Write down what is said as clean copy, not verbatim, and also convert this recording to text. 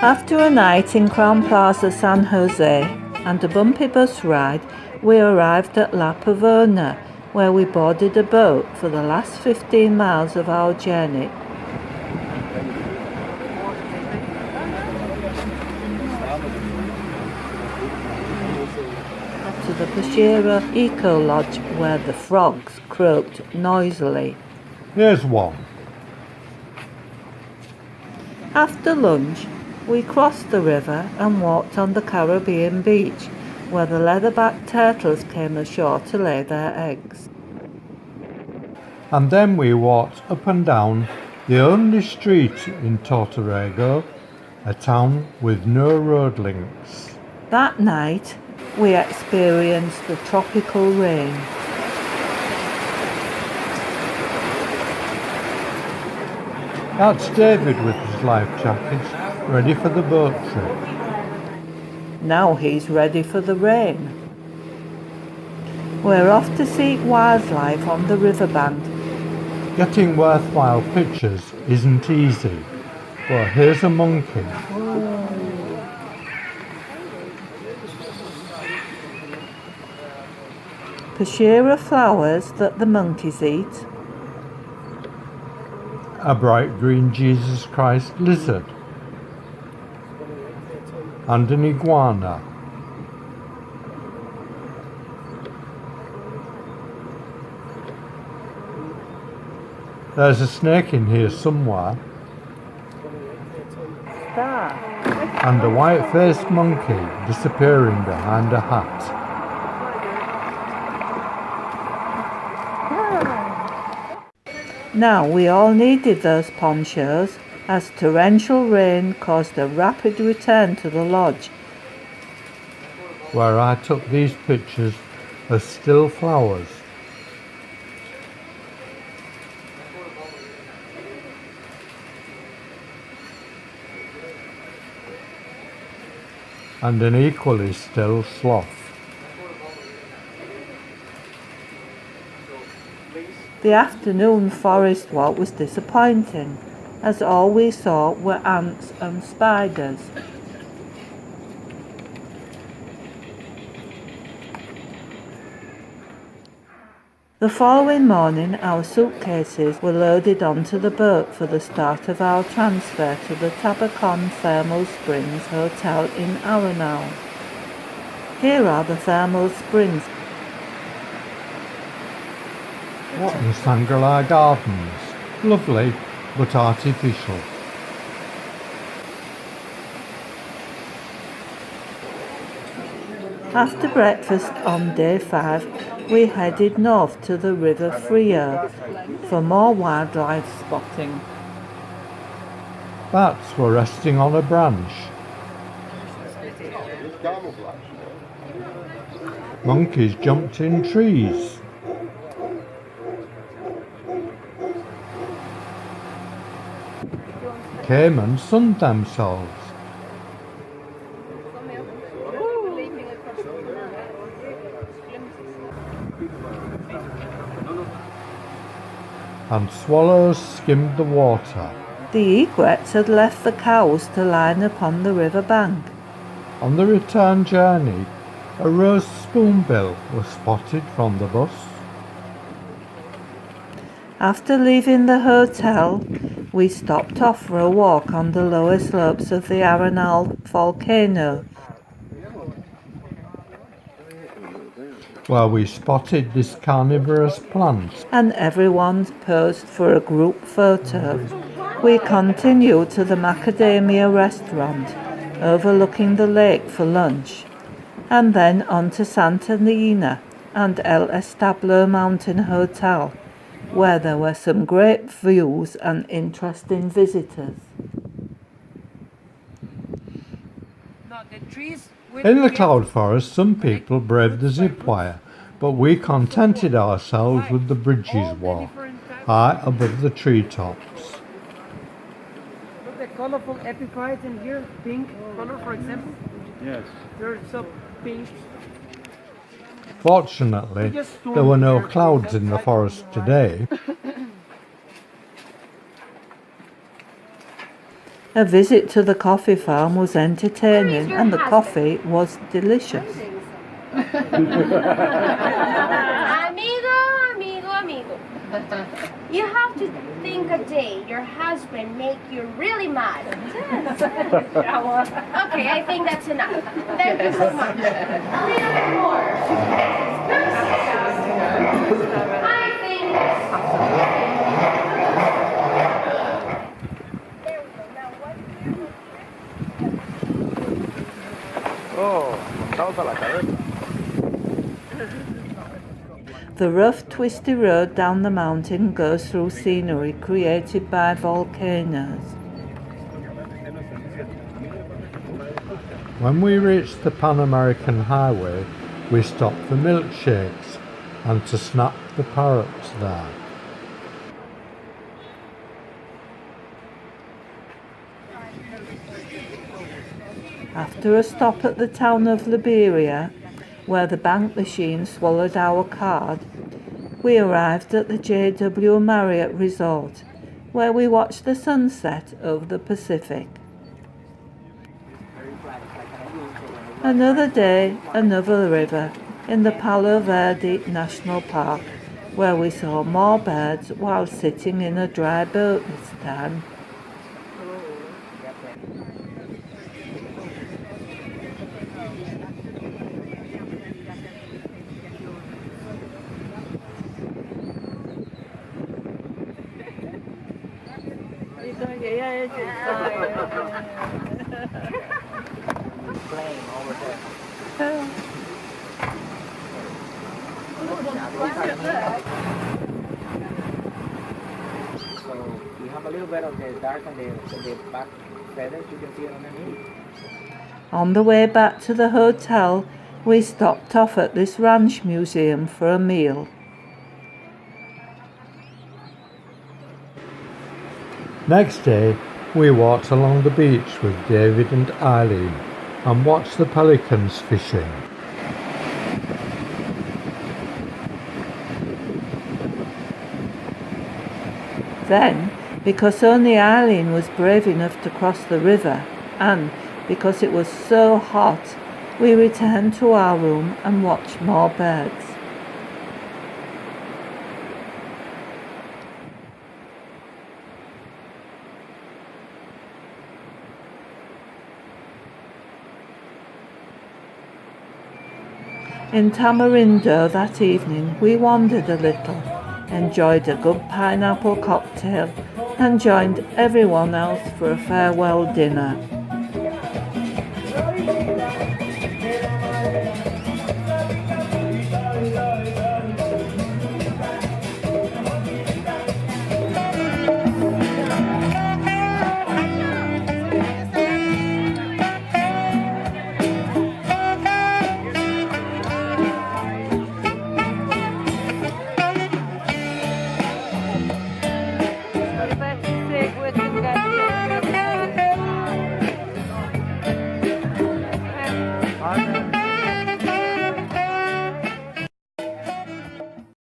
After a night in Crown Plaza, San Jose, and a bumpy bus ride, we arrived at La Pavona, where we boarded a boat for the last 15 miles of our journey. To the Riviera Eco Lodge, where the frogs croaked noisily. Here's one. After lunch, we crossed the river and walked on the Caribbean beach, where the leatherback turtles came ashore to lay their eggs. And then we walked up and down the only street in Costa Rica, a town with no road links. That night, we experienced the tropical rain. That's David with his life jacket, ready for the boat trip. Now he's ready for the rain. We're off to seek wildlife on the riverbank. Getting worthwhile pictures isn't easy, but here's a monkey. Pashira flowers that the monkeys eat. A bright green Jesus Christ lizard. And an iguana. There's a snake in here somewhere. And a white-faced monkey disappearing behind a hat. Now we all needed those ponchos, as torrential rain caused a rapid return to the lodge, where I took these pictures of still flowers. And an equally still sloth. The afternoon forest walk was disappointing, as all we saw were ants and spiders. The following morning, our suitcases were loaded onto the boat for the start of our transfer to the Tabacon Thermal Springs Hotel in Arenal. Here are the thermal springs. What in Shangri-La Gardens? Lovely, but artificial. After breakfast on day 5, we headed north to the River Frio for more wildlife spotting. Bats were resting on a branch. Monkeys jumped in trees. Cayman sunned themselves. And swallows skimmed the water. The egrets had left the cows to line upon the river bank. On the return journey, a roast spoonbill was spotted from the bus. After leaving the hotel, we stopped off for a walk on the lower slopes of the Arenal volcano, where we spotted this carnivorous plant. And everyone posed for a group photo. We continued to the Macadamia restaurant, overlooking the lake for lunch, and then on to Santa Nina and El Establo Mountain Hotel, where there were some great views and interesting visitors. In the cloud forest, some people braved the zip wire, but we contented ourselves with the bridges walk, high above the treetops. Look at colorful epiphytes in here, pink color, for example. Yes. They're so pink. Fortunately, there were no clouds in the forest today. A visit to the coffee farm was entertaining and the coffee was delicious. Amigo. You have to think a day your husband make you really mad. Okay, I think that's enough. Thank you so much. A little bit more. I think there we go. Now what? The rough, twisty road down the mountain goes through scenery created by volcanoes. When we reached the Pan American Highway, we stopped for milkshakes and to snap the parrots there. After a stop at the town of Riviera, where the bank machine swallowed our card, we arrived at the JW Marriott Resort, where we watched the sunset over the Pacific. Another day, another river, in the Palo Verde National Park, where we saw more birds while sitting in a dry boat this time. So you have a little bit of the dark on the back feathers, you can see it underneath. On the way back to the hotel, we stopped off at this ranch museum for a meal. Next day, we walked along the beach with David and Eileen and watched the pelicans fishing. Then, because only Eileen was brave enough to cross the river, and because it was so hot, we returned to our room and watched more birds. In Tamarindo that evening, we wandered a little, enjoyed a good pineapple cocktail, and joined everyone else for a farewell dinner.